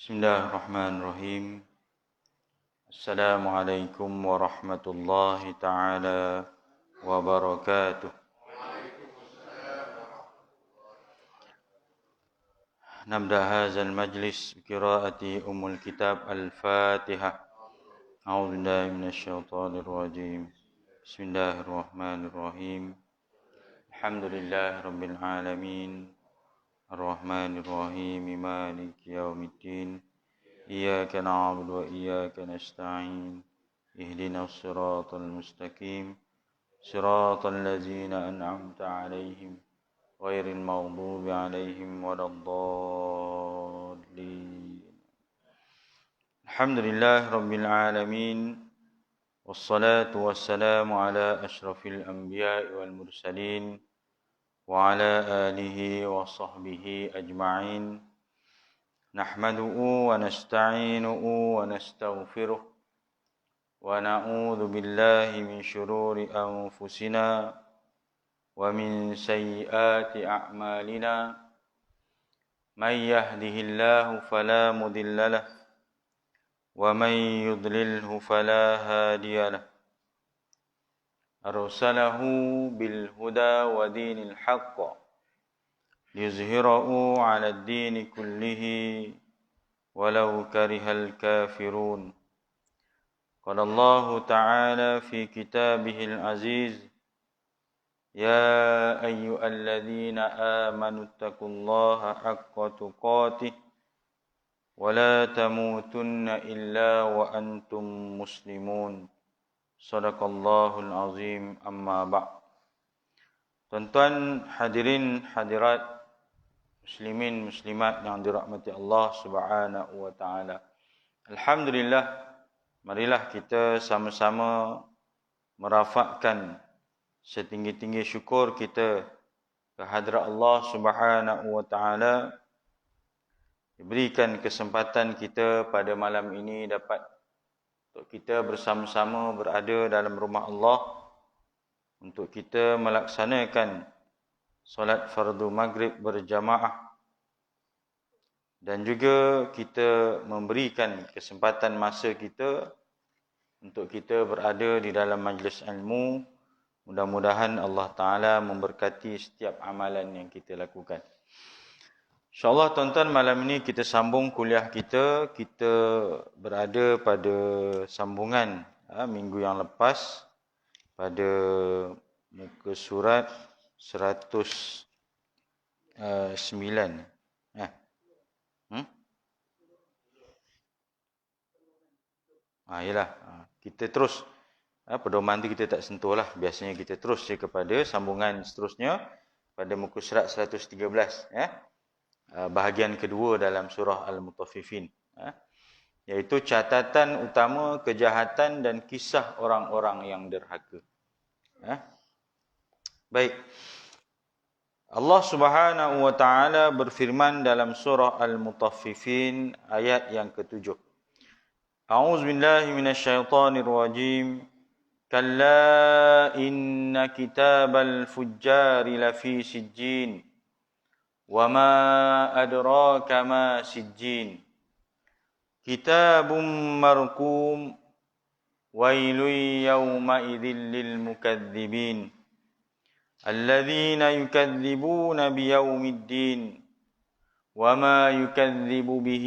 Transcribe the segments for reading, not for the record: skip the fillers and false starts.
Bismillahirrahmanirrahim. Assalamualaikum warahmatullahi ta'ala wabarakatuh. Nabda hazal majlis qiraati umul kitab al-Fatihah. A'udzu billahi minasyaitonir rajim. Bismillahirrahmanirrahim. Alhamdulillahi rabbil alamin. Ar-Rahmanir Rahim. Maliki yaumiddin. إياك نعبد وإياك نستعين اهدنا الصراط المستقيم صراط الذين أنعمت عليهم غير المغضوب عليهم ولا الضالين الحمد لله رب العالمين والصلاة والسلام على أشرف الأنبياء والمرسلين وعلى آله وصحبه أجمعين نحمده ونستعينه ونستغفره ونعوذ بالله من شرور أنفسنا ومن سيئات أعمالنا من يهده الله فلا مضل له ومن يضلله فلا هادي له أرسله بالهدى ودين الحق ليظهره على الدين كله ولو كره الكافرون قال الله تعالى في كتابه العزيز يا أيها الذين آمنوا اتقوا الله حق تقاته ولا تموتن إلا وأنتم مسلمون صدق الله العظيم أما بعد. Tuan-tuan hadirin hadirat muslimin muslimat yang dirahmati Allah Subhanahu wa taala. Alhamdulillah, marilah kita sama-sama merafakkan setinggi-tinggi syukur kita kehadrat Allah Subhanahu wa taala, diberikan kesempatan kita pada malam ini dapat untuk kita bersama-sama berada dalam rumah Allah untuk kita melaksanakan solat fardu maghrib berjamaah dan juga kita memberikan kesempatan masa kita untuk kita berada di dalam majlis ilmu. Mudah-mudahan Allah Ta'ala memberkati setiap amalan yang kita lakukan. InsyaAllah tuan-tuan, malam ini kita sambung kuliah kita. Kita berada pada sambungan minggu yang lepas pada muka surat 109. Yalah, kita terus pedoman tu kita tak sentuh lah. Biasanya kita terus je kepada sambungan seterusnya pada muka surat 113, bahagian kedua dalam surah Al-Mutaffifin, iaitu catatan utama kejahatan dan kisah orang-orang yang derhaka. Baik. Allah Subhanahu wa taala berfirman dalam surah Al-Mutaffifin ayat yang ke-7. A'udzu billahi minasyaitonir rajim. Kalla inna kitabal fujjari lafi sijjin. Wa ma adraka ma sijjin. Kitabun marqum. Wailun yawma idzil lil mukadzibin. الذين يكذبون بيوم الدين وما يكذب به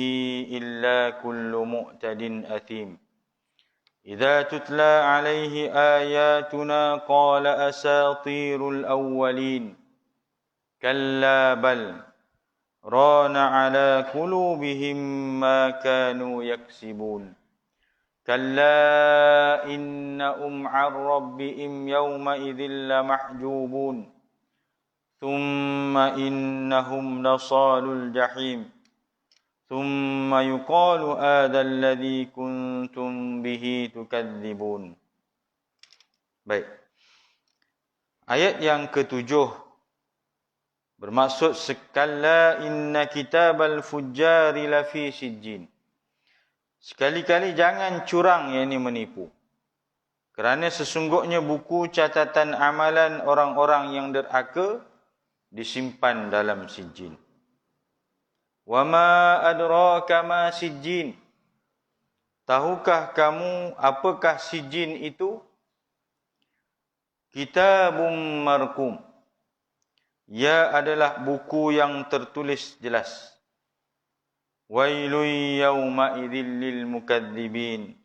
إلا كل معتد أثيم إذا تتلى عليه آياتنا قال أساطير الأولين كلا بل ران على قلوبهم ما كانوا يكسبون كلا إنهم عن ربهم يومئذ لمحجوبون ثم إنهم لصال الجحيم ثم يقال هذا الذي كنتم به تكذبون. Baik. Ayat yang ke-7 bermaksud sekalla inna kitabal fujjari lafi sijjin. Sekali-kali jangan curang, yakni menipu. Kerana sesungguhnya buku catatan amalan orang-orang yang derhaka disimpan dalam sijjin. Wa ma adraka ma sijjin. Tahukah kamu apakah sijjin itu? Kitabum marqum. Ia adalah buku yang tertulis jelas. Wailun yawma idzil lil mukadzibin.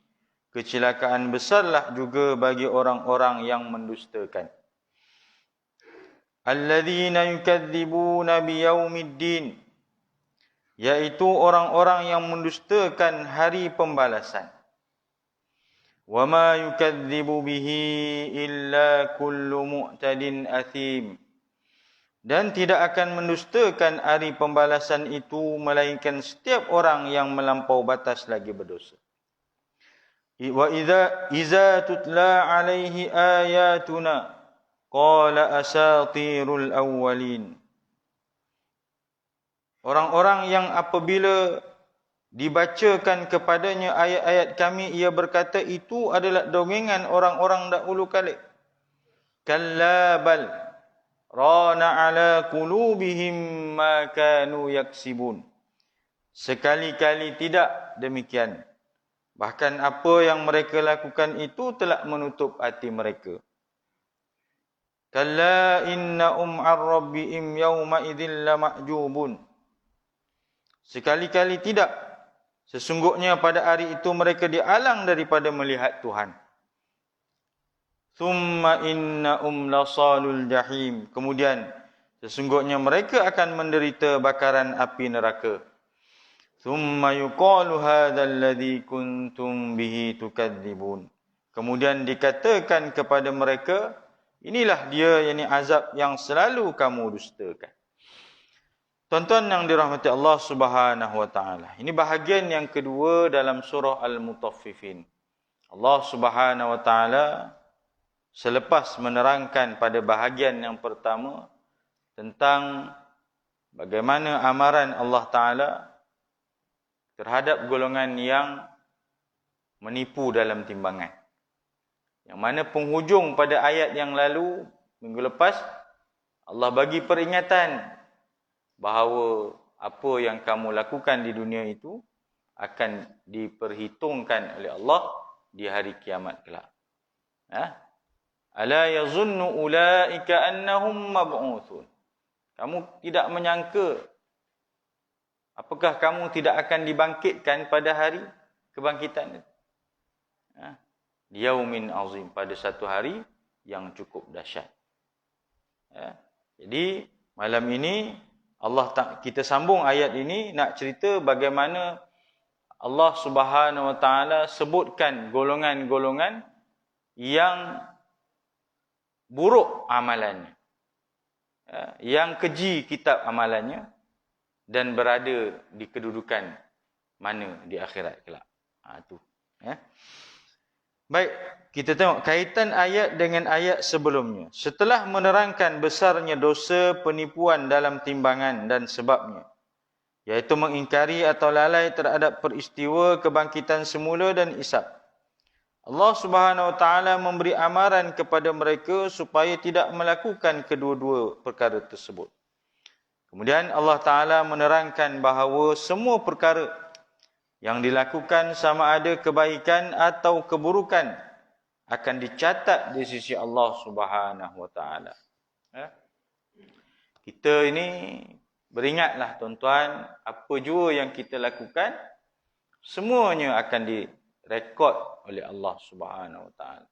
Kecelakaan besarlah juga bagi orang-orang yang mendustakan. Alladzina yukadzibuna biyaumiddin, yaitu orang-orang yang mendustakan hari pembalasan. Wa ma yukadzibu bihi illa kullu mu'tadin athim. Dan tidak akan mendustakan hari pembalasan itu melainkan setiap orang yang melampau batas lagi berdosa. Wa iza tutla alaihi ayatuna qala asatirul awwalin. Orang-orang yang apabila dibacakan kepadanya ayat-ayat kami, ia berkata itu adalah dongeng orang-orang dahulu kala. Kalla bal rana ala qulubihim ma kanu yaksibun. Sekali-kali tidak demikian. Bahkan apa yang mereka lakukan itu telah menutup hati mereka. Kalla innahum ar-rabbihim yawma idzil lama'jubun. Sekali-kali tidak. Sesungguhnya pada hari itu mereka dialang daripada melihat Tuhan. Thumma innahum lasalul jahim. Kemudian sesungguhnya mereka akan menderita bakaran api neraka. Thumma yuqalu hadzal ladzi kuntum bihi tukadzibun. Kemudian dikatakan kepada mereka, inilah dia, yakni azab yang selalu kamu dustakan. Tuan-tuan yang dirahmati Allah Subhanahu wa taala. Ini bahagian yang kedua dalam surah Al-Mutaffifin. Allah Subhanahu wa taala selepas menerangkan pada bahagian yang pertama tentang bagaimana amaran Allah taala terhadap golongan yang menipu dalam timbangan. Yang mana penghujung pada ayat yang lalu, minggu lepas, Allah bagi peringatan bahawa apa yang kamu lakukan di dunia itu akan diperhitungkan oleh Allah di hari kiamat kelak. Ala yazunnu ulaika annahum mab'utsun. Kamu tidak menyangka, apakah kamu tidak akan dibangkitkan pada hari kebangkitan itu? Yaumin azim, pada satu hari yang cukup dahsyat. Jadi malam ini kita sambung ayat ini nak cerita bagaimana Allah Subhanahu wa taala sebutkan golongan-golongan yang buruk amalannya, yang keji kitab amalannya dan berada di kedudukan mana di akhirat kelak. Itu. Baik, kita tengok kaitan ayat dengan ayat sebelumnya. Setelah menerangkan besarnya dosa penipuan dalam timbangan dan sebabnya, iaitu mengingkari atau lalai terhadap peristiwa kebangkitan semula dan hisab, Allah Subhanahu wa taala memberi amaran kepada mereka supaya tidak melakukan kedua-dua perkara tersebut. Kemudian Allah taala menerangkan bahawa semua perkara yang dilakukan sama ada kebaikan atau keburukan akan dicatat di sisi Allah Subhanahu wa taala. Kita ini beringatlah tuan-tuan, apa jua yang kita lakukan semuanya akan direkod oleh Allah Subhanahu wa taala.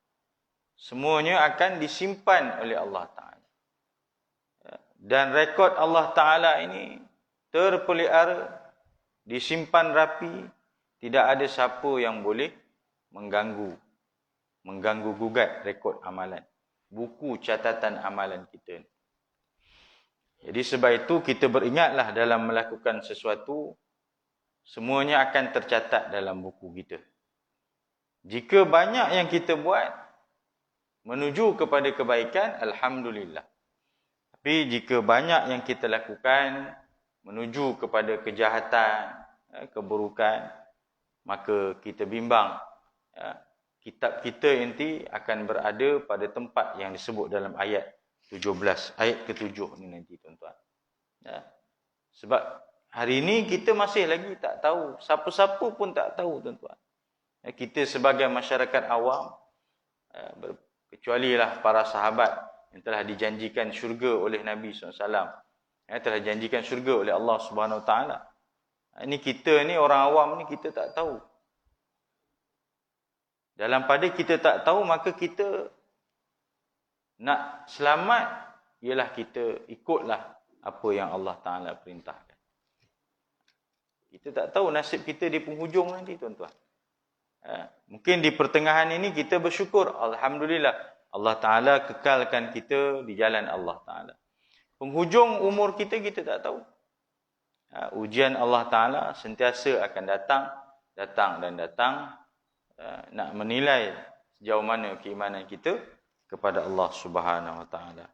Semuanya akan disimpan oleh Allah taala. Dan rekod Allah taala ini terpelihara, disimpan rapi. Tidak ada siapa yang boleh mengganggu gugat rekod amalan, buku catatan amalan kita. Jadi sebab itu kita beringatlah dalam melakukan sesuatu, semuanya akan tercatat dalam buku kita. Jika banyak yang kita buat menuju kepada kebaikan, alhamdulillah. Tapi jika banyak yang kita lakukan menuju kepada kejahatan, keburukan, maka kita bimbang, kitab kita nanti akan berada pada tempat yang disebut dalam ayat 17, ayat ke-7 ni nanti tuan-tuan. Sebab Hari ini kita masih lagi tak tahu. Siapa-siapa pun tak tahu, tuan-tuan. Kita sebagai masyarakat awam, kecualilah para sahabat yang telah dijanjikan syurga oleh Nabi SAW. Telah dijanjikan syurga oleh Allah Subhanahu Wa Taala. Ini kita ni, orang awam ni, kita tak tahu. Dalam pada kita tak tahu, maka kita nak selamat, ialah kita ikutlah apa yang Allah Ta'ala perintahkan. Kita tak tahu nasib kita di penghujung nanti, tuan-tuan. Mungkin di pertengahan ini kita bersyukur. Alhamdulillah. Allah Ta'ala kekalkan kita di jalan Allah Ta'ala. Penghujung umur kita, kita tak tahu. Ujian Allah Ta'ala sentiasa akan datang dan datang. Nak menilai sejauh mana keimanan kita kepada Allah Subhanahu Wa Taala.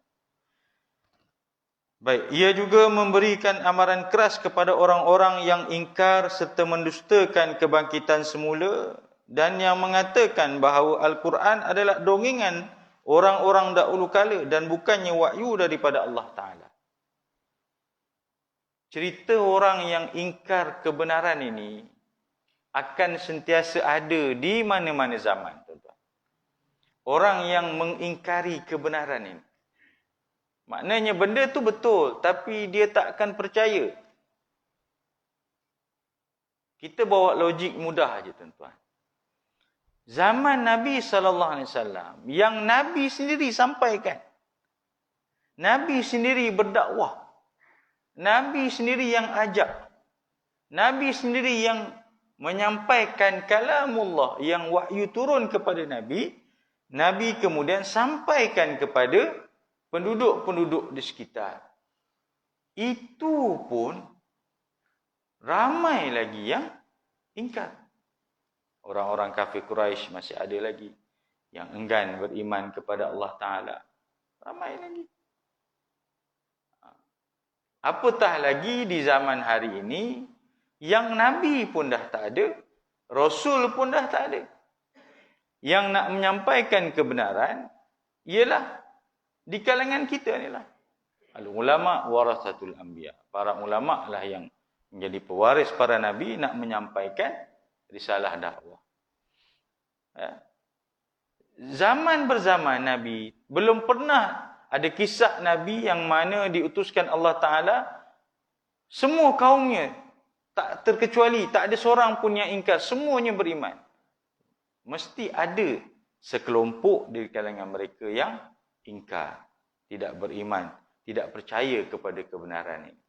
Baik, ia juga memberikan amaran keras kepada orang-orang yang ingkar serta mendustakan kebangkitan semula dan yang mengatakan bahawa Al-Quran adalah dongengan orang-orang dahulu kala dan bukannya wahyu daripada Allah Ta'ala. Cerita orang yang ingkar kebenaran ini akan sentiasa ada di mana-mana zaman, tuan-tuan. Orang yang mengingkari kebenaran ini. Maknanya benda tu betul, tapi dia tak akan percaya. Kita bawa logik mudah aja, tuan-tuan. Zaman Nabi SAW, yang Nabi sendiri sampaikan. Nabi sendiri berdakwah. Nabi sendiri yang ajak. Nabi sendiri yang menyampaikan kalamullah, yang wahyu turun kepada Nabi. Nabi kemudian sampaikan kepada penduduk-penduduk di sekitar. Itu pun ramai lagi yang ingkar. Orang-orang kafir Quraisy masih ada lagi yang enggan beriman kepada Allah Ta'ala. Ramai lagi. Apatah lagi di zaman hari ini, yang Nabi pun dah tak ada, Rasul pun dah tak ada. Yang nak menyampaikan kebenaran ialah di kalangan kita ni lah. Al-ulama warasatul anbiya. Para ulama lah yang menjadi pewaris para Nabi, nak menyampaikan risalah dakwah. Zaman berzaman Nabi, belum pernah ada kisah Nabi yang mana diutuskan Allah Ta'ala, semua kaumnya tak terkecuali, tak ada seorang pun yang ingkar, semuanya beriman. Mesti ada sekelompok di kalangan mereka yang ingkar, tidak beriman, tidak percaya kepada kebenaran ini.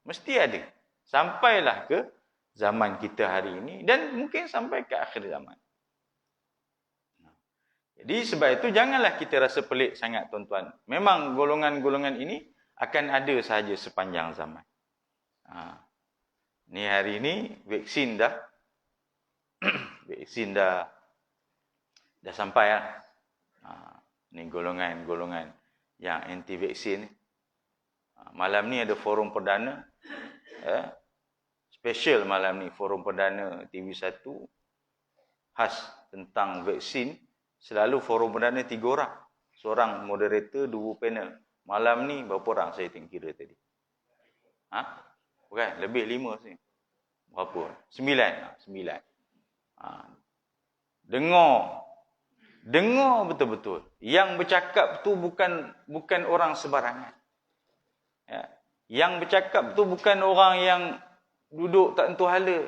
Mesti ada. Sampailah ke zaman kita hari ini dan mungkin sampai ke akhir zaman. Jadi sebab itu janganlah kita rasa pelik sangat, tuan-tuan. Memang golongan-golongan ini akan ada sahaja sepanjang zaman. Ni hari ini vaksin dah vaksin dah sampai lah. Ni golongan-golongan yang anti vaksin. Malam ni ada forum perdana, special malam ni, forum perdana TV1 khas tentang vaksin. Selalu forum perdana 3 orang, seorang moderator, 2 panel. Malam ni berapa orang saya kira tadi? Bukan, lebih 5 sini. Berapa? 9. Dengar betul-betul. Yang bercakap tu bukan orang sebarangan. Yang bercakap tu bukan orang yang duduk tak tentu hala.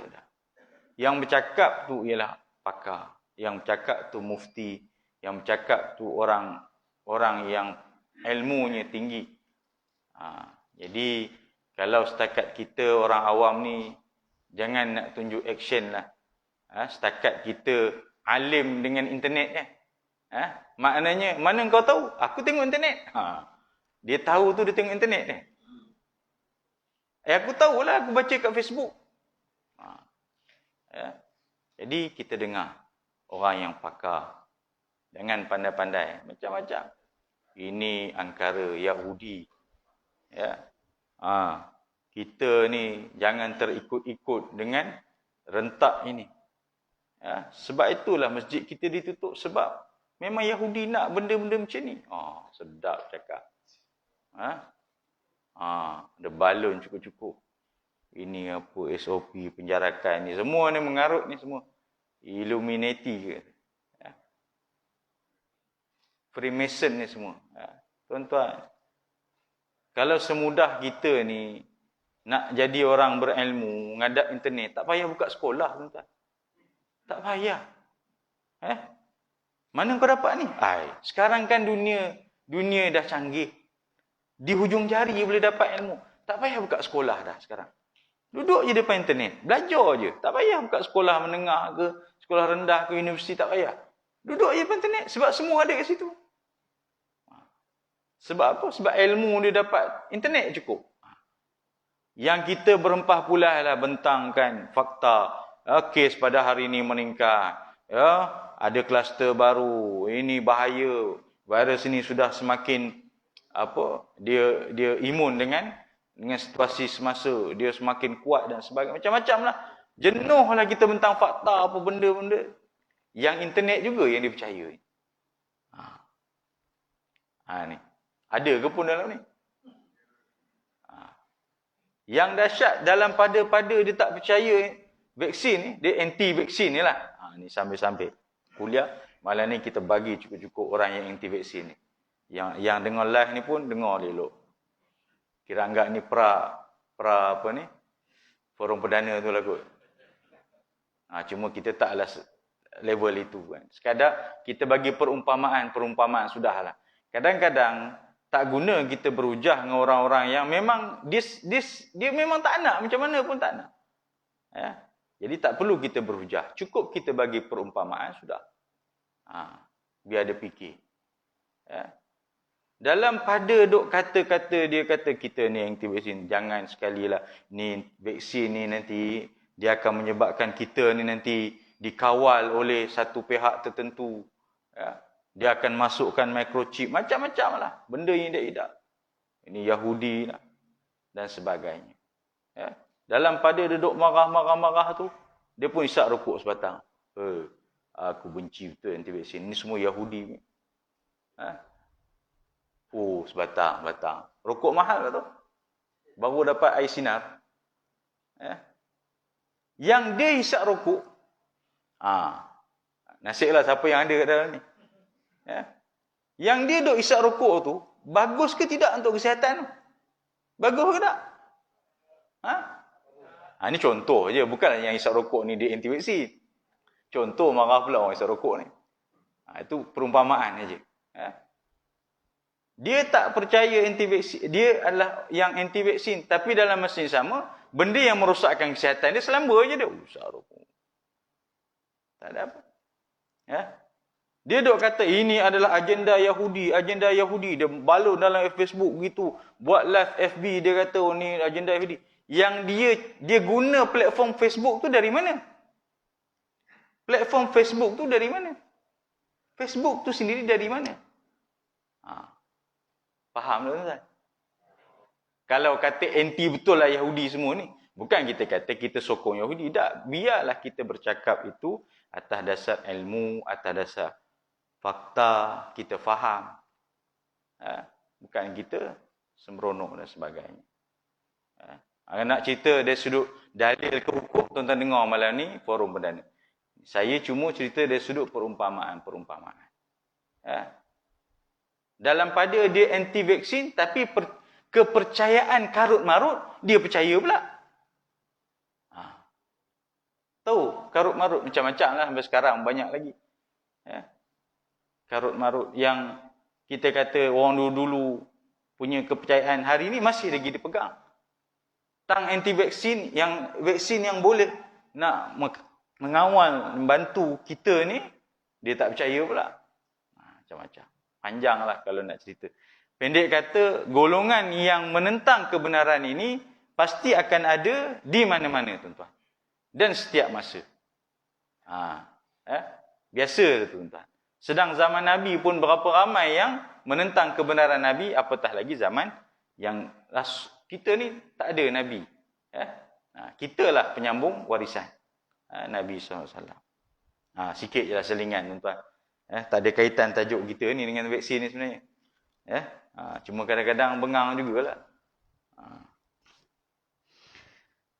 Yang bercakap tu ialah pakar. Yang bercakap tu mufti. Yang bercakap tu orang yang ilmunya tinggi. Jadi kalau setakat kita orang awam ni, jangan nak tunjuk action lah. Setakat kita alim dengan internet kan. Maknanya, mana kau tahu? Aku tengok internet. Dia tahu tu dia tengok internet kan. Aku tahulah, aku baca kat Facebook. Jadi kita dengar orang yang pakar. Jangan pandai-pandai. Macam-macam. Ini angkara Yahudi. Kita ni jangan terikut-ikut dengan rentak ini. Sebab itulah masjid kita ditutup. Sebab memang Yahudi nak benda-benda macam ni. Sedap cakap. Ada balon cukup-cukup. Ini apa SOP penjarakan ni. Semua ni mengarut ni semua. Illuminati ke. Ya. Freemason ni semua. Ya. Tuan-tuan. Kalau semudah kita ni nak jadi orang berilmu, ngadap internet, tak payah buka sekolah, tuan-tuan. Tak payah. Mana kau dapat ni? Sekarang kan dunia dah canggih. Di hujung jari boleh dapat ilmu. Tak payah buka sekolah dah sekarang. Duduk je depan internet. Belajar je. Tak payah buka sekolah menengah ke, sekolah rendah ke, universiti, tak payah. Duduk je depan internet. Sebab semua ada kat situ. Sebab apa? Sebab ilmu dia dapat. Internet cukup. Yang kita berempah pulai lah bentangkan fakta. Kes pada hari ini meningkat. Ya, ada kluster baru. Ini bahaya. Virus ini sudah semakin dia imun dengan situasi semasa, dia semakin kuat dan sebagainya, macam-macam lah. Jenuh lah kita bentang fakta apa benda-benda. Yang internet juga yang dipercaya. Ni. Ada ke pun dalam ni? Yang dahsyat dalam pada dia tak percaya vaksin ni, dia anti-vaksin ni lah. Ni sambil-sambil kuliah, malam ni kita bagi cukup-cukup orang yang anti-vaksin ni. Yang dengar live ni pun dengar dia elok. Kira anggap ni apa ni? Forum perdana tu lah kot. Cuma kita taklah level itu kan. Sekadar kita bagi perumpamaan sudahlah. Kadang-kadang tak guna kita berhujah dengan orang-orang yang memang dia memang tak nak, macam mana pun tak nak. Ya. Jadi tak perlu kita berhujah. Cukup kita bagi perumpamaan sudah. Biar dia fikir. Ya. Dalam pada duk kata-kata dia kata kita ni anti vaksin, jangan sekali lah ni vaksin ni nanti dia akan menyebabkan kita ni nanti dikawal oleh satu pihak tertentu. Ya. Dia akan masukkan microchip, macam-macam lah benda yang dia tidak. Ini Yahudi lah dan sebagainya. Ya. Dalam pada dia duk marah-marah tu, dia pun isap rokok sebatang. Aku benci betul anti vaksin. Ini semua Yahudi. Sebatang. Rokok mahal ke tu? Baru dapat air sinar. Yang dia hisap rokok, nasiblah siapa yang ada kat dalam ni. Yang dia duk hisap rokok tu, bagus ke tidak untuk kesihatan? Bagus ke tak? Ini contoh je. Bukanlah yang hisap rokok ni dia anti vaksin. Contoh marah pula orang hisap rokok ni. Itu perumpamaan je. Dia tak percaya anti vaksin, dia adalah yang anti vaksin, tapi dalam masa yang sama, benda yang merosakkan kesihatan dia selamba je dia usah rokok. Tak ada apa. Dia dok kata ini adalah agenda Yahudi, dia balut dalam Facebook begitu, buat live FB dia kata ni agenda Yahudi. Yang dia guna platform Facebook tu dari mana? Platform Facebook tu dari mana? Facebook tu sendiri dari mana? Faham tak tuan? Kalau kata anti betul lah Yahudi semua ni, bukan kita kata kita sokong Yahudi. Tak, biarlah kita bercakap itu atas dasar ilmu, atas dasar fakta, kita faham. Bukan kita sembrono dan sebagainya. Nak cerita dari sudut dalil ke hukum, tuan-tuan dengar malam ni forum perdana. Saya cuma cerita dari sudut perumpamaan. Dalam pada dia anti vaksin, tapi kepercayaan karut-marut dia percaya pula. Tahu karut-marut macam-macam lah sampai sekarang banyak lagi. Karut-marut yang kita kata orang dulu-dulu punya kepercayaan, hari ini masih lagi dipegang. Tentang anti vaksin, vaksin yang boleh nak mengawal, membantu kita ni, dia tak percaya pula. Macam-macam. Panjanglah kalau nak cerita. Pendek kata, golongan yang menentang kebenaran ini pasti akan ada di mana-mana, tuan-tuan. Dan setiap masa. Biasa, tuan-tuan. Sedang zaman Nabi pun berapa ramai yang menentang kebenaran Nabi, apatah lagi zaman yang kita ni tak ada Nabi. Kitalah penyambung warisan Nabi SAW. Sikit je lah selingan, tuan-tuan. Tak ada kaitan tajuk kita ni dengan vaksin ni sebenarnya. Cuma kadang-kadang bengang jugalah.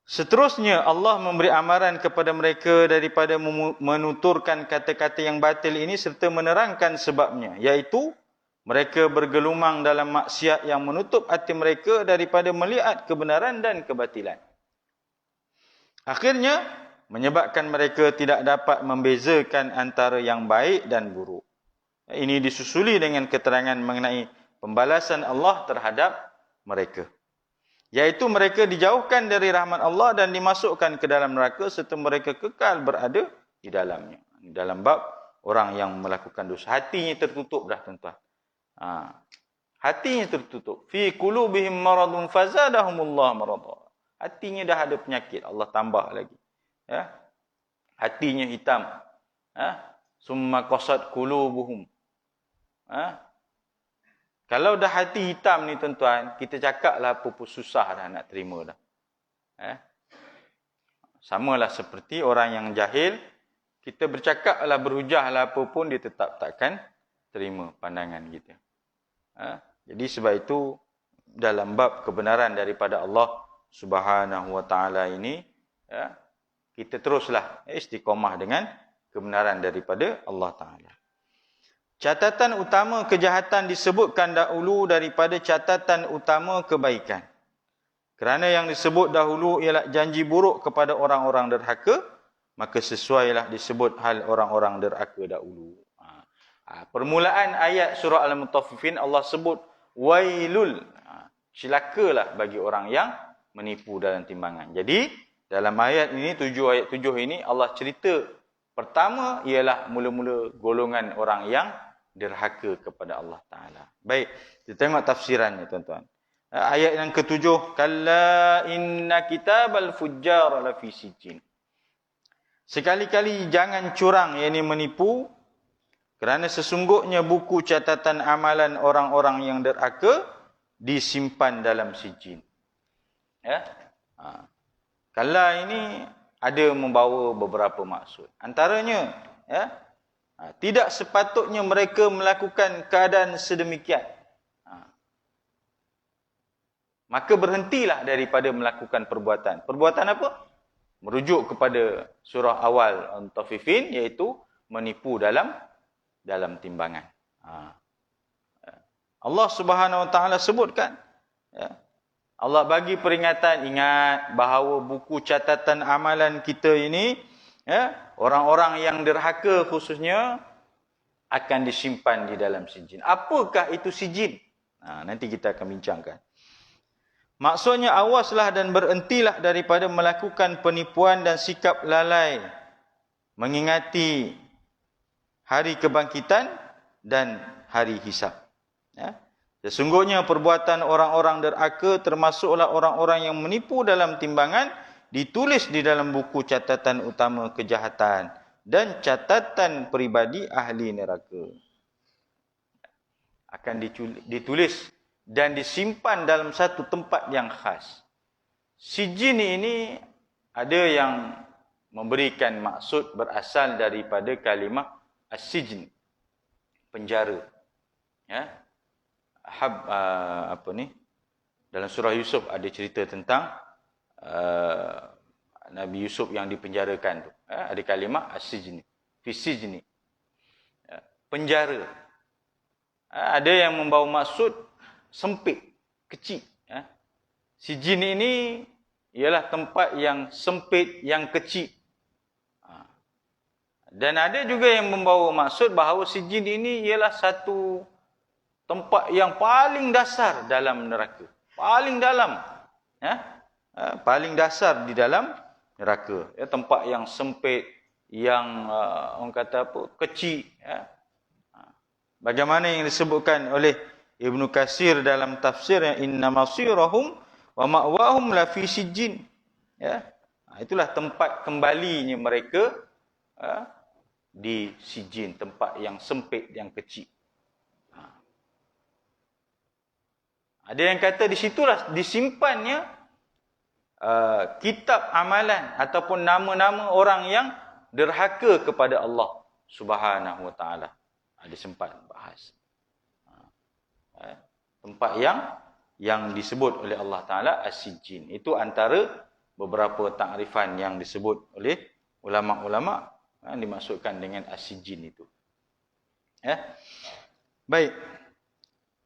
Seterusnya Allah memberi amaran kepada mereka daripada menuturkan kata-kata yang batil ini serta menerangkan sebabnya, iaitu mereka bergelumang dalam maksiat yang menutup hati mereka daripada melihat kebenaran dan kebatilan. Akhirnya menyebabkan mereka tidak dapat membezakan antara yang baik dan buruk. Ini disusuli dengan keterangan mengenai pembalasan Allah terhadap mereka, iaitu mereka dijauhkan dari rahmat Allah dan dimasukkan ke dalam neraka serta mereka kekal berada di dalamnya. Dalam bab orang yang melakukan dosa, hatinya tertutup dah tuan-tuan. Hatinya tertutup. Fi qulubihim maradun fazadahumullah marada. Hatinya dah ada penyakit, Allah tambah lagi. Ya. Hatinya hitam. Summa qasat qulubuhum. Kalau dah hati hitam ni tuan-tuan, kita cakaplah apa pun susah dah nak terima dah. Samalah seperti orang yang jahil, kita bercakaplah, berhujahlah apa pun, dia tetap takkan terima pandangan kita. Jadi sebab itu dalam bab kebenaran daripada Allah Subhanahu wa taala ini, kita teruslah istiqamah dengan kebenaran daripada Allah Taala. Catatan utama kejahatan disebutkan dahulu daripada catatan utama kebaikan. Kerana yang disebut dahulu ialah janji buruk kepada orang-orang derhaka, maka sesuailah disebut hal orang-orang derhaka dahulu. Permulaan ayat surah Al-Mutaffifin Allah sebut wailul. Celakalah bagi orang yang menipu dalam timbangan. Jadi dalam ayat ini, ayat 7 ini, Allah cerita pertama ialah mula-mula golongan orang yang derhaka kepada Allah Ta'ala. Baik, kita tengok tafsirannya tuan-tuan. Ayat yang ke-7, kalla inna kitabal fujjar lafi sijjin. Sekali-kali jangan curang, yakni menipu, kerana sesungguhnya buku catatan amalan orang-orang yang derhaka disimpan dalam sijjin. Kalla ini ada membawa beberapa maksud. Antaranya, tidak sepatutnya mereka melakukan keadaan sedemikian. Maka berhentilah daripada melakukan perbuatan. Perbuatan apa? Merujuk kepada surah awal Al-Mutaffifin, iaitu menipu dalam timbangan. Allah Subhanahu wa taala sebutkan, Allah bagi peringatan, ingat bahawa buku catatan amalan kita ini, orang-orang yang derhaka khususnya, akan disimpan di dalam sijin. Apakah itu sijin? Nanti kita akan bincangkan. Maksudnya awaslah dan berhentilah daripada melakukan penipuan dan sikap lalai, mengingati hari kebangkitan dan hari hisab. Sesungguhnya perbuatan orang-orang derhaka termasuklah orang-orang yang menipu dalam timbangan, ditulis di dalam buku catatan utama kejahatan dan catatan peribadi ahli neraka. Akan ditulis dan disimpan dalam satu tempat yang khas. Sijin ini ada yang memberikan maksud berasal daripada kalimah as-sijn, penjara. Dalam surah Yusuf ada cerita tentang Nabi Yusuf yang dipenjarakan tu. Ada kalimah as-sijni, fi sijni, penjara. Ada yang membawa maksud sempit, kecil. Sijin ini ialah tempat yang sempit, yang kecil. Dan ada juga yang membawa maksud bahawa sijin ini ialah satu tempat yang paling dasar dalam neraka. Paling dalam. Paling dasar di dalam neraka. Tempat yang sempit, yang orang kata apa, kecil. Bagaimana yang disebutkan oleh Ibnu Katsir dalam tafsirnya, inna masirahum wa ma'wahum la fi sijjin. Itulah tempat kembalinya mereka di sijin, tempat yang sempit, yang kecil. Ada yang kata di situlah disimpannya kitab amalan ataupun nama-nama orang yang derhaka kepada Allah Subhanahu wa taala. Ada sempat bahas. Tempat yang disebut oleh Allah Taala as-sijjin. Itu antara beberapa takrifan yang disebut oleh ulama-ulama dimaksudkan dengan as-sijin itu. Ya. Baik.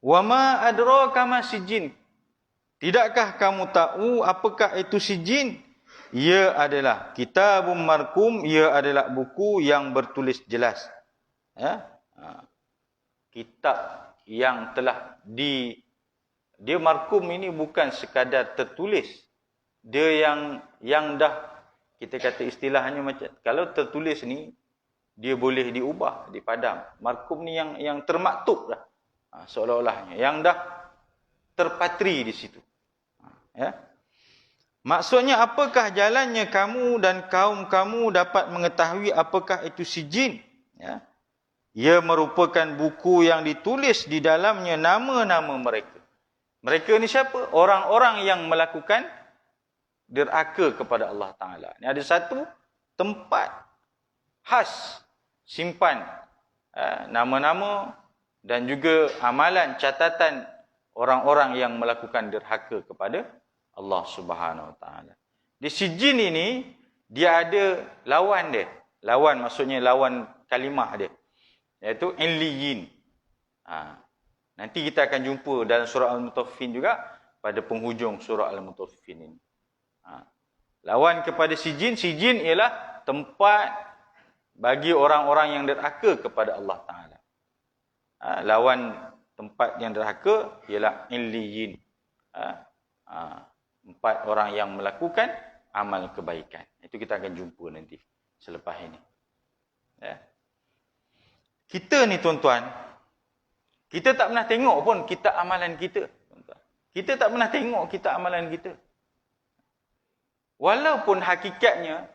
Wa ma adraka ma sijin. Tidakkah kamu tahu apakah itu sijin? Ia adalah kitabun markum, ia adalah buku yang bertulis jelas. Ya. Kitab yang telah dia markum ini bukan sekadar tertulis. Dia yang dah, kita kata istilahnya macam, kalau tertulis ni dia boleh diubah, dipadam. Markum ni yang termaktub dah. Seolah-olahnya yang dah terpatri di situ. Ya. Maksudnya, apakah jalannya kamu dan kaum kamu dapat mengetahui apakah itu sijin? Ya. Ia merupakan buku yang ditulis di dalamnya nama-nama mereka. Mereka ni siapa? Orang-orang yang melakukan derhaka kepada Allah Ta'ala. Ini ada satu tempat khas simpan nama-nama dan juga amalan catatan orang-orang yang melakukan derhaka kepada Allah Subhanahu Wa Ta'ala. Di sijin ini, dia ada lawan dia. Lawan maksudnya lawan kalimah dia. Iaitu illiyin. Nanti kita akan jumpa dalam surah Al-Mutaffifin juga pada penghujung surah Al-Mutaffifin ini. Lawan kepada sijin ialah tempat bagi orang-orang yang derhaka kepada Allah Ta'ala. Lawan tempat yang derhaka ialah illiyin. Empat orang yang melakukan amal kebaikan. Itu kita akan jumpa nanti selepas ini. Ya. Kita ni tuan-tuan, kita tak pernah tengok pun kitab amalan kita. Kita tak pernah tengok kitab amalan kita. Walaupun hakikatnya,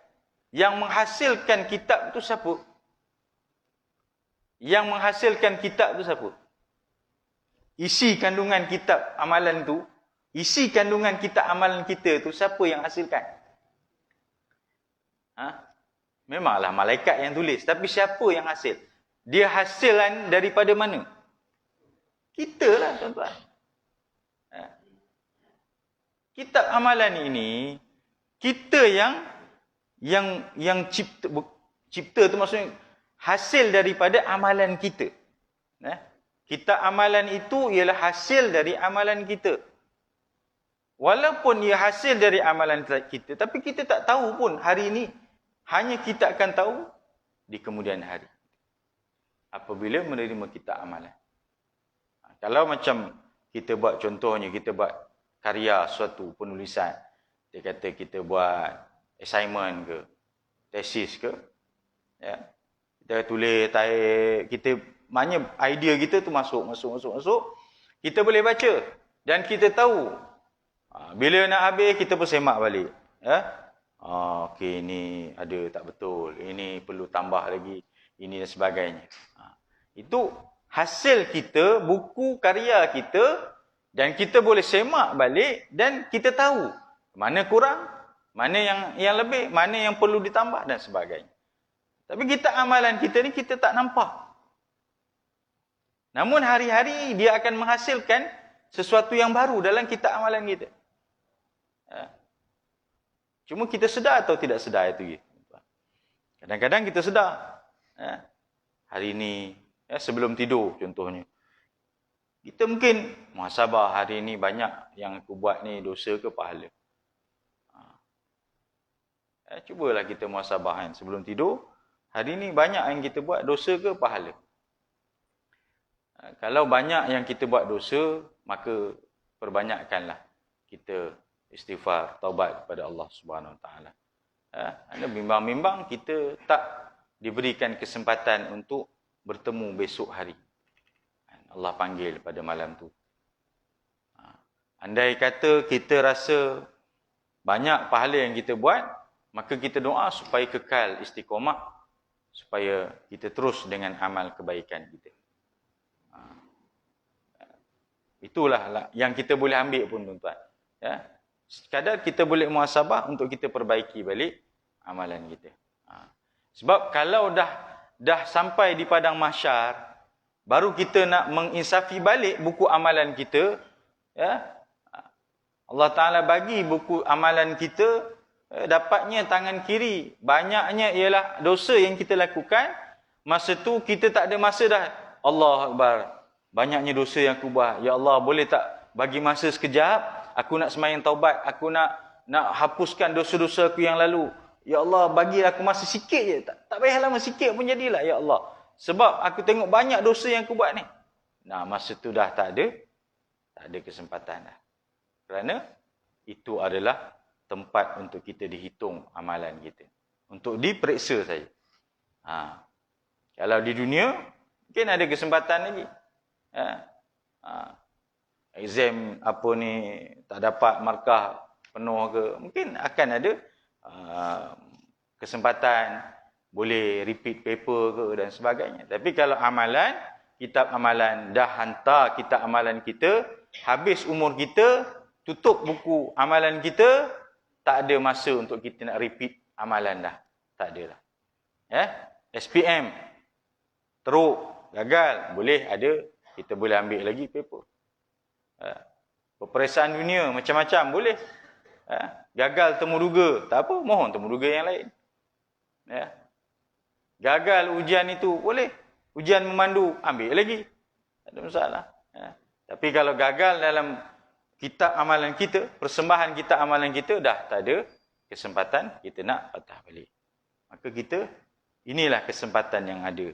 yang menghasilkan kitab itu siapa? Yang menghasilkan kitab itu siapa? Isi kandungan kitab amalan tu, isi kandungan kitab amalan kita tu, siapa yang hasilkan? Memanglah malaikat yang tulis. Tapi siapa yang hasil? Dia hasilan daripada mana? Kita lah tuan-tuan. Kitab amalan ini, kita yang cipta tu maksudnya hasil daripada amalan kita. Kitab amalan itu ialah hasil dari amalan kita. Walaupun ia hasil dari amalan kita, tapi kita tak tahu pun hari ini. Hanya kita akan tahu di kemudian hari. Apabila menerima kitab amalan. Kalau macam kita buat, contohnya kita buat karya suatu penulisan. Dia kata kita buat assignment ke, tesis ke. Ya. Kita tulis, kita, maknanya idea kita tu masuk. Kita boleh baca. Dan kita tahu. Bila nak habis, kita pun semak balik. Ya. Okey, ini ada tak betul. Ini perlu tambah lagi. Ini dan sebagainya. Itu hasil kita, buku karya kita, dan kita boleh semak balik dan kita tahu mana kurang, mana yang lebih, mana yang perlu ditambah dan sebagainya. Tapi kita amalan kita ni kita tak nampak. Namun hari-hari dia akan menghasilkan sesuatu yang baru dalam kitab amalan kita. Cuma kita sedar atau tidak sedar itu. Kadang-kadang kita sedar. Hari ini, sebelum tidur contohnya. Kita mungkin muhasabah hari ini banyak yang aku buat ni dosa ke pahala. Cubalah kita muhasabah kan. Sebelum tidur, hari ini banyak yang kita buat dosa ke pahala. Kalau banyak yang kita buat dosa, maka perbanyakkanlah kita istighfar, taubat kepada Allah Subhanahu Wa Taala. Ada bimbang-bimbang kita tak diberikan kesempatan untuk bertemu besok hari. Allah panggil pada malam tu. Andai kata kita rasa banyak pahala yang kita buat, maka kita doa supaya kekal istiqamah, supaya kita terus dengan amal kebaikan kita. Itulah yang kita boleh ambil pun tuan-tuan. Ya. Sekadar kita boleh muhasabah untuk kita perbaiki balik amalan kita. Sebab kalau dah sampai di padang mahsyar, baru kita nak menginsafi balik buku amalan kita, ya. Allah Ta'ala bagi buku amalan kita dapatnya tangan kiri. Banyaknya ialah dosa yang kita lakukan. Masa tu kita tak ada masa dah. Allah Akbar. Banyaknya dosa yang aku buat. Ya Allah, boleh tak bagi masa sekejap? Aku nak sembahyang taubat. Aku nak hapuskan dosa-dosa aku yang lalu. Ya Allah, bagi aku masa sikit je. Tak payah lama, sikit pun jadilah. Ya Allah. Sebab aku tengok banyak dosa yang aku buat ni. Nah, masa tu dah tak ada kesempatan dah. Kerana itu adalah tempat untuk kita dihitung amalan kita. Untuk diperiksa saja. Kalau di dunia, mungkin ada kesempatan lagi. Exam apa ni, tak dapat markah penuh ke. Mungkin akan ada kesempatan, boleh repeat paper ke dan sebagainya. Tapi kalau amalan, kitab amalan, dah hantar kitab amalan kita, habis umur kita, tutup buku amalan kita, tak ada masa untuk kita nak repeat amalan dah. Tak ada dah. SPM, teruk, gagal, boleh ada, kita boleh ambil lagi paper. Peperiksaan dunia, macam-macam, boleh. Gagal temuduga, tak apa, mohon temuduga yang lain. Gagal ujian itu, boleh. Ujian memandu, ambil lagi. Tak ada masalah. Tapi kalau gagal dalam kitab amalan kita, persembahan kitab amalan kita, dah tak ada kesempatan kita nak patah balik. Maka kita, inilah kesempatan yang ada.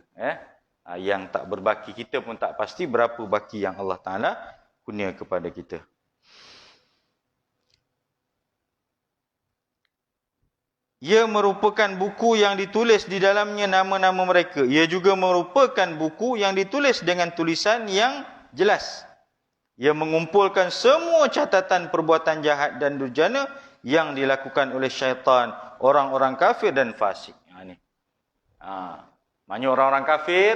Yang tak berbaki, kita pun tak pasti berapa baki yang Allah Ta'ala kurnia kepada kita. Ia merupakan buku yang ditulis di dalamnya nama-nama mereka. Ia juga merupakan buku yang ditulis dengan tulisan yang jelas. Ia mengumpulkan semua catatan perbuatan jahat dan durjana yang dilakukan oleh syaitan, orang-orang kafir dan fasik. Maknanya orang-orang kafir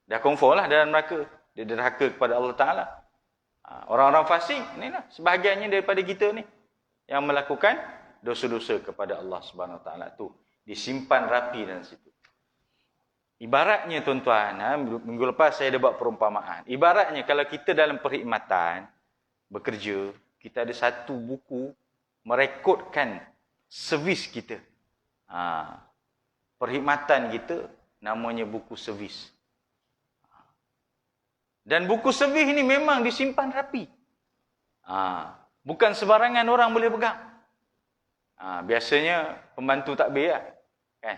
dah confirm lah dalam neraka. Dia derhaka kepada Allah Ta'ala. Orang-orang fasik, ni lah sebahagiannya daripada kita ni yang melakukan dosa-dosa kepada Allah Subhanahu Wa Ta'ala tu disimpan rapi dalam situ. Ibaratnya tuan-tuan, minggu lepas saya ada buat perumpamaan. Ibaratnya kalau kita dalam perkhidmatan bekerja, kita ada satu buku merekodkan servis kita. Perkhidmatan kita namanya buku servis. Dan buku servis ini memang disimpan rapi. Bukan sebarangan orang boleh pegang. Biasanya pembantu takbir lah. Kan?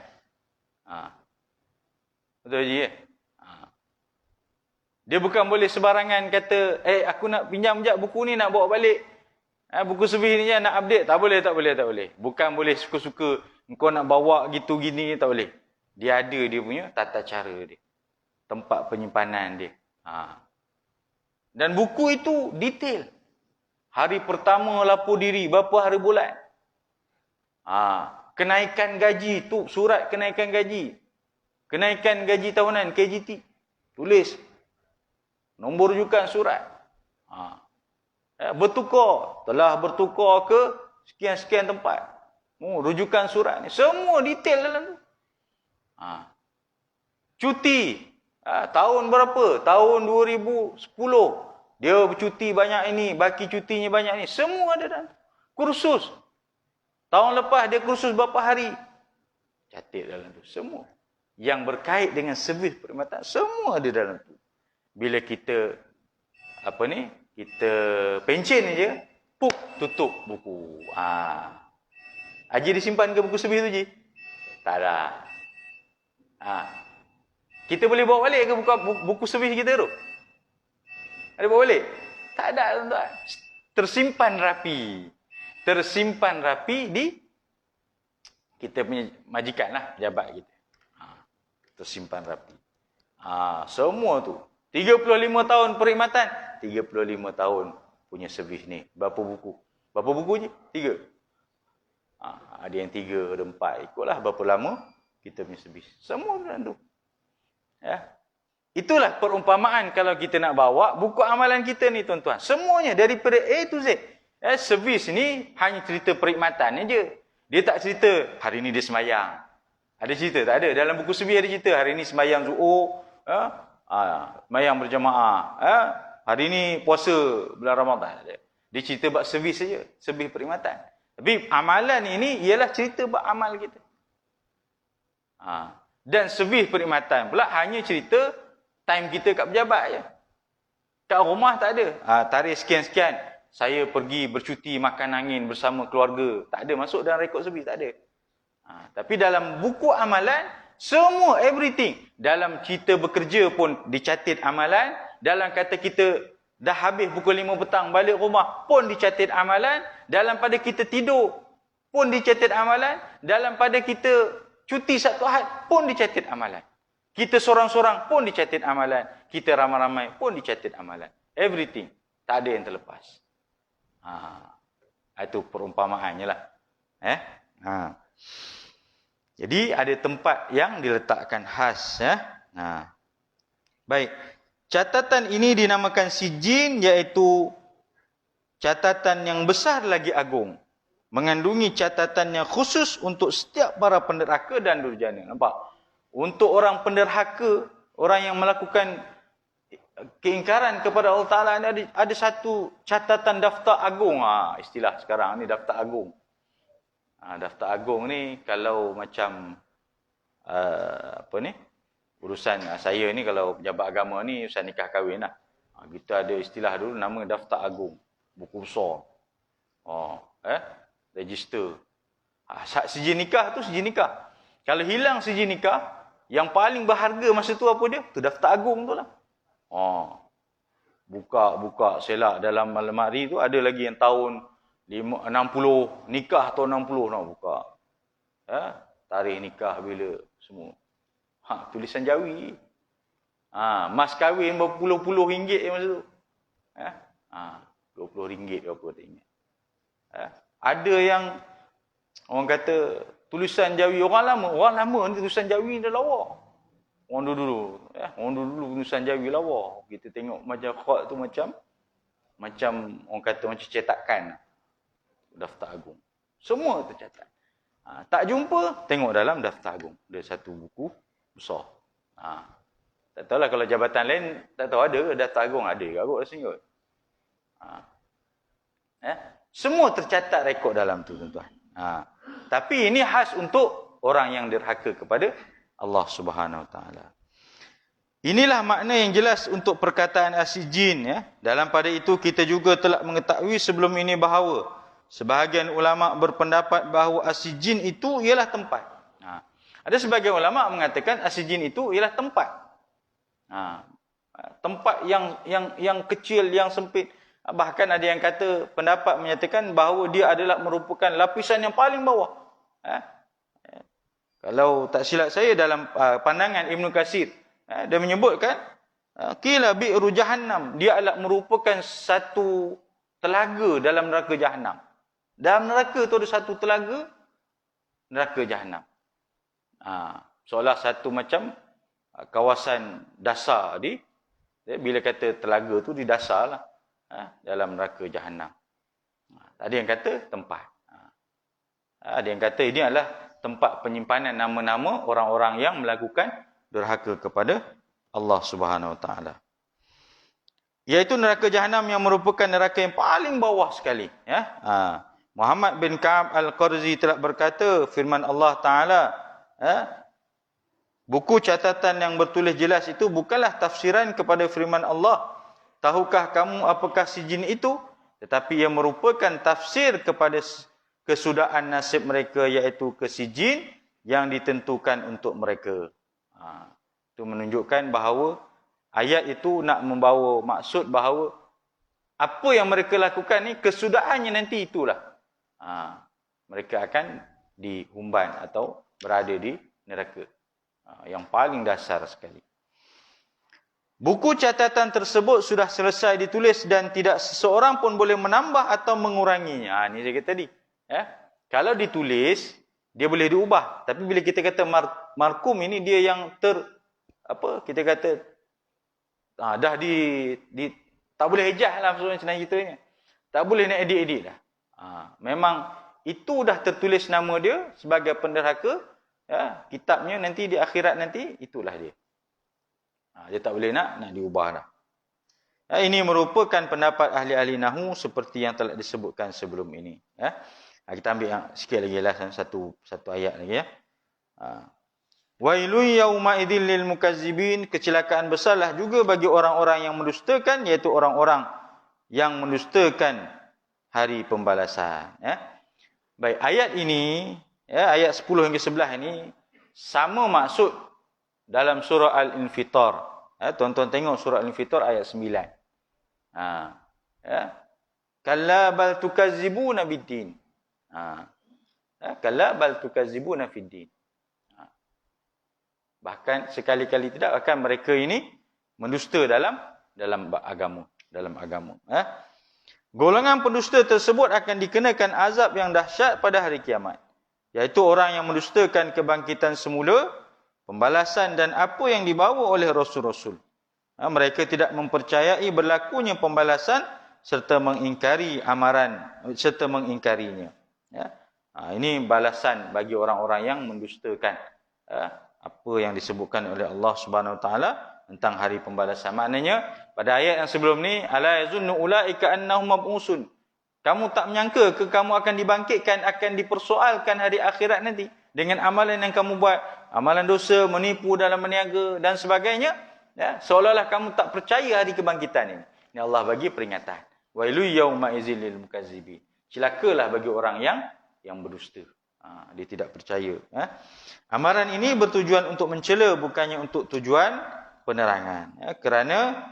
Betul je. Dia bukan boleh sebarangan kata, aku nak pinjam sekejap buku ni, nak bawa balik. Buku servis ni je nak update. Tak boleh, tak boleh, tak boleh. Bukan boleh suka-suka engkau nak bawa gitu gini, tak boleh. Dia ada dia punya tata cara dia. Tempat penyimpanan dia. Dan buku itu detail. Hari pertama lapor diri, berapa hari bulan. Kenaikan gaji tu, surat kenaikan gaji. Kenaikan gaji tahunan, KGT. Tulis. Nombor rujukan surat. Bertukar. Telah bertukar ke sekian-sekian tempat. Rujukan surat ni. Semua detail dalam tu. Cuti. Tahun berapa? Tahun 2010. Dia bercuti banyak ini. Baki cutinya banyak ini. Semua ada dalam tu. Kursus. Tahun lepas dia kursus berapa hari. Catat dalam tu. Semua. Yang berkait dengan servis perkhidmatan. Semua ada dalam tu. Bila kita kita pencen je, tutup buku. Haji disimpan ke buku servis tu, Ji? Tak ada. Kita boleh bawa balik ke buku servis kita tu? Ada bawa balik? Tak ada, tuan-tuan. Tersimpan rapi. Tersimpan rapi di kita punya majikan lah, pejabat kita. Tersimpan rapi. Semua tu. 35 tahun perkhidmatan. 35 tahun punya servis ni. Berapa buku? Berapa buku je? 3. Ada yang 3, ada 4. Ikutlah berapa lama kita punya servis. Semua dalam tu. Itulah perumpamaan kalau kita nak bawa buku amalan kita ni, tuan-tuan. Semuanya daripada A to Z. Servis ni hanya cerita perkhidmatan je. Dia tak cerita hari ni dia semayang. Ada cerita? Tak ada. Dalam buku servis ada cerita hari ni semayang Zuhur, semayang berjamaah. Hari ni puasa bulan Ramadan. Dia cerita bab servis saja, servis perkhidmatan. Tapi amalan ini ialah cerita beramal kita. Dan servis perkhidmatan pula hanya cerita time kita kat pejabat je. Kat rumah tak ada. Tarikh sekian-sekian, saya pergi bercuti makan angin bersama keluarga. Tak ada masuk dalam rekod servis, tak ada. Tapi dalam buku amalan, semua everything. Dalam kita bekerja pun dicatat amalan. Dalam kata kita dah habis pukul 5 petang balik rumah pun dicatat amalan. Dalam pada kita tidur pun dicatat amalan. Dalam pada kita cuti Sabtu Ahad pun dicatat amalan. Kita sorang-sorang pun dicatat amalan. Kita ramai-ramai pun dicatat amalan. Everything. Tak ada yang terlepas. Itu perumpamaannya lah. Jadi ada tempat yang diletakkan khas. Baik. Catatan ini dinamakan sijin, iaitu catatan yang besar lagi agung. Mengandungi catatan yang khusus untuk setiap para penderhaka dan durjana. Nampak? Untuk orang penderhaka, orang yang melakukan keingkaran kepada Allah Ta'ala, ada satu catatan daftar agung. Istilah sekarang ni daftar agung. Daftar agung ni kalau macam urusan saya ni, kalau pejabat agama ni urusan nikah kahwin lah. Kita ada istilah dulu nama daftar agung. Buku besar. Register. Sijil nikah tu sijil nikah. Kalau hilang sijil nikah, yang paling berharga masa tu apa dia? Tu daftar agung tu lah. Buka selak dalam almari tu, ada lagi yang tahun 60, nikah tahun 60 nak buka. Tarikh nikah bila semua. Tulisan Jawi. Mas kahwin berpuluh-puluh ringgit masa tu. 20 ringgit apa tak ingat. Ada yang orang kata tulisan Jawi orang lama ni tulisan Jawi dah lawa. Orang dulu tulisan Jawi lawa. Kita tengok macam khat tu macam orang kata macam cetakan daftar agung. Semua tercatat. Tak jumpa, tengok dalam daftar agung. Ada satu buku besar. Tak tahulah kalau jabatan lain, tak tahu ada daftar agung, ada ke kot rasanya kot. Semua tercatat rekod dalam tu, tuan-tuan. Tapi ini khas untuk orang yang derhaka kepada Allah Subhanahu Wa Taala. Inilah makna yang jelas untuk perkataan as-sijin, ya. Dalam pada itu kita juga telah mengetahui sebelum ini bahawa sebahagian ulama berpendapat bahawa as-sijin itu ialah tempat. Ada sebagian ulama mengatakan as-sijin itu ialah tempat. Tempat yang kecil, yang sempit. Bahkan ada yang kata, pendapat menyatakan bahawa dia adalah merupakan lapisan yang paling bawah. Kalau tak silap saya, dalam pandangan Ibn Katsir, dia menyebutkan qila bi'ru jahannam, dia adalah merupakan satu telaga dalam neraka Jahannam. Dalam neraka tu ada satu telaga neraka Jahannam. Seolah satu macam kawasan dasar bila kata telaga tu di dasar lah, dalam neraka Jahannam. Ada yang kata tempat. Ada yang kata ini adalah tempat penyimpanan nama-nama orang-orang yang melakukan derhaka kepada Allah Subhanahu Wa Taala. Iaitu neraka Jahannam yang merupakan neraka yang paling bawah sekali. Muhammad bin Ka'ab Al-Qarzi telah berkata, firman Allah Ta'ala, buku catatan yang bertulis jelas itu bukanlah tafsiran kepada firman Allah. Tahukah kamu apakah sijin itu? Tetapi ia merupakan tafsir kepada kesudahan nasib mereka, iaitu kesijin yang ditentukan untuk mereka. Itu menunjukkan bahawa ayat itu nak membawa maksud bahawa apa yang mereka lakukan ni, kesudahannya nanti itulah. Mereka akan dihumban atau berada di neraka. Yang paling dasar sekali. Buku catatan tersebut sudah selesai ditulis dan tidak seseorang pun boleh menambah atau menguranginya. Ini saya kata tadi. Kalau ditulis, dia boleh diubah. Tapi bila kita kata markum ini, dia yang kita kata dah tak boleh hejah lah maksudnya ceritanya. Tak boleh nak edit-edit lah. Memang itu dah tertulis nama dia sebagai penderhaka. Kitabnya nanti di akhirat nanti, itulah dia. Dia tak boleh nak diubah dah. Ini merupakan pendapat ahli-ahli nahwu seperti yang telah disebutkan sebelum ini. Kita ambil yang sikit lagi lah, satu ayat lagi ya. Wailun yauma idzil lil mukazzibin, kecelakaan besarlah juga bagi orang-orang yang mendustakan, iaitu orang-orang yang mendustakan hari pembalasan ya. Baik, ayat ini ya, ayat 10 hingga 11 ini sama maksud dalam surah Al-Infitar. Ya, tuan-tuan tengok surah Al-Infitar ayat 9. Ya. Kalla bal tukazzibuna biddin. Kalla bal tukazzibuna fiddin. Bahkan sekali-kali tidak akan mereka ini mendusta dalam agama. Golongan pendusta tersebut akan dikenakan azab yang dahsyat pada hari kiamat. Iaitu orang yang mendustakan kebangkitan semula, pembalasan dan apa yang dibawa oleh rasul-rasul. Mereka tidak mempercayai berlakunya pembalasan serta mengingkarinya. Ya. Ini balasan bagi orang-orang yang mendustakan apa yang disebutkan oleh Allah Subhanahu Wa Taala tentang hari pembalasan. Maknanya pada ayat yang sebelum ni, ala yazunnu ulaika annahum mab'usun. Kamu tak menyangka ke kamu akan dibangkitkan, akan dipersoalkan hari akhirat nanti dengan amalan yang kamu buat, amalan dosa, menipu dalam meniaga dan sebagainya, ya, seolah-olah kamu tak percaya hari kebangkitan ini. Ini Allah bagi peringatan. Wailul yauma idzil lil mukazzibin. Celakalah bagi orang yang berdusta. Dia tidak percaya. Amaran ini bertujuan untuk mencela, bukannya untuk tujuan penerangan. Kerana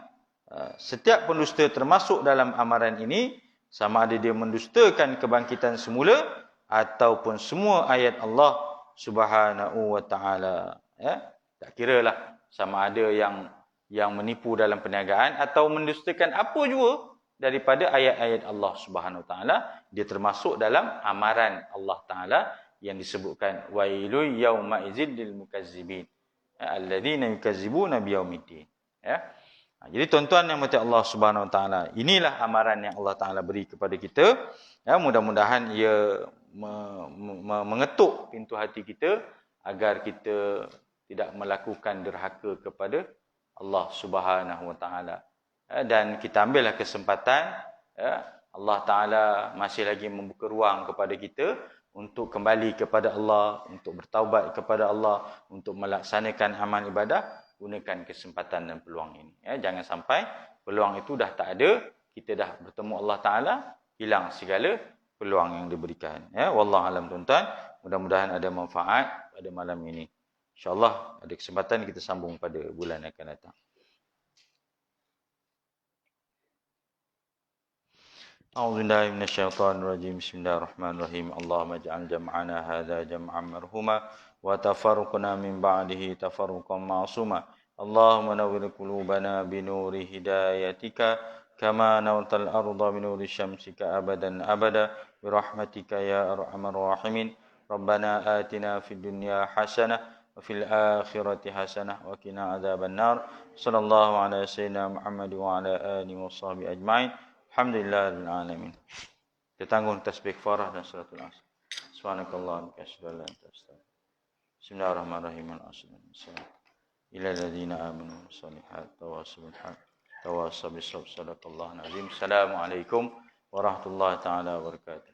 setiap pendusta termasuk dalam amaran ini, sama ada dia mendustakan kebangkitan semula ataupun semua ayat Allah Subhanahu Wa Taala. Tak kiralah sama ada yang menipu dalam perniagaan atau mendustakan apa jua daripada ayat-ayat Allah Subhanahu Wa Taala, dia termasuk dalam amaran Allah Taala yang disebutkan wailul yauma idzil lil mukazzibin alladzina yukazzibuna biyaumiddin. Ya. Jadi tuan-tuan yang mati Allah Subhanahu Wa Taala, inilah amaran yang Allah Taala beri kepada kita. Ya, mudah-mudahan ia mengetuk pintu hati kita agar kita tidak melakukan derhaka kepada Allah Subhanahu Wa Taala. Dan kita ambillah kesempatan, ya, Allah Taala masih lagi membuka ruang kepada kita untuk kembali kepada Allah, untuk bertaubat kepada Allah, untuk melaksanakan amal ibadah. Gunakan kesempatan dan peluang ini. Ya, jangan sampai peluang itu dah tak ada, kita dah bertemu Allah Ta'ala, hilang segala peluang yang diberikan. Ya, wallahu alam tuan-tuan. Mudah-mudahan ada manfaat pada malam ini. InsyaAllah ada kesempatan kita sambung pada bulan yang akan datang. A'udzubillahi minasyaitonirrajim. Bismillahirrahmanirrahim. Allahumma ij'al jam'ana hadza jam'an marhuma wa tafarruqna min ba'dihi tafarruqan ma'suma. Allahumma nawwir qulubana binuri hidayatika kama nawtal arda binuri syamsika abadan abada bi rahmatika ya arhamar rahimin. Rabbana atina fid dunya hasanah wa fil akhirati hasanah wa qina adzabannar. Sallallahu ala sayyidina Muhammad wa ala alihi washabbihi ajmain. Alhamdulillahil alamin. Kita tanggung tasbih farah dan salatul asr. Subhanakallahumma wa bihamdika. Bismillahirrahmanirrahim. Assalamualaikum. Ila alladziina aamanu was-solihat tawassaw bil haqq tawassaw bis sabr. Sadaqallahul azim. Assalamualaikum warahmatullahi taala wabarakatuh.